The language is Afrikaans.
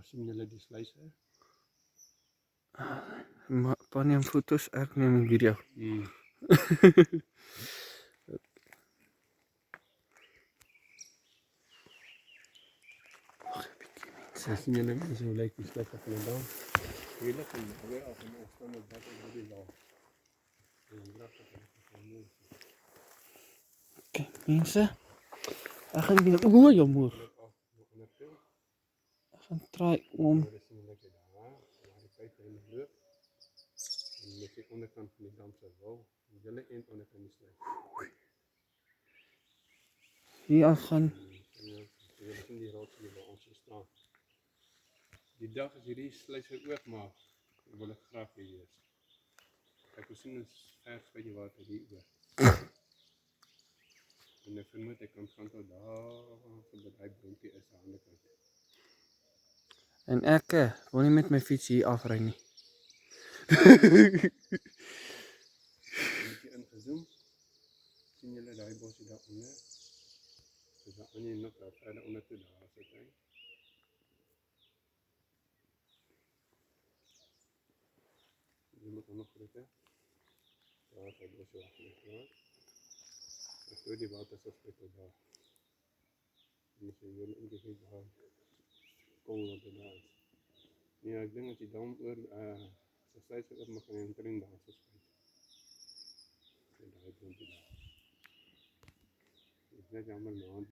Daar sien julle die sluise. Maar pa neem foto's, ek neem 'n video. Daar sien julle mense hoe lyk die sluise van die dam. Heerlik en weer af en ons staan op dat oor die laag. En dragtig van mooi. Okay, mense. Ek gaan weer oor jou moer. Ek gaan try om Daar sien julle dit daar. Waar die pyp in loop. En met die onderkant van die dam se wal, die hele eind onderkant die sluis. hier af gaan. Julle sien die rots hier waar ons staan. Die dag as hierdie sluise oopmaak, wil ek graag hier wees. Ek wil sien ons vers by die water hier oor. En ek vermoed ek kan gaan tot daar by daai boontjie is aan die ander kant. En ek wil nie met my fiets hier afry nie. Bietjie ingezoom. Sien julle daai bosie daaronder? Dis daar aan die nog daar verder onder toe daar sit hy. Jy moet nog groete. Daar is hy bosie afgeneem. Ek hoor die water so spek tot daar. En as jy hier in die gebied daar kom wat daar is. Ja, ek dink as jy dan oor so sluise oopmaak en die trein daar so spek. En daai boontjie daar. Dit is net jammer man.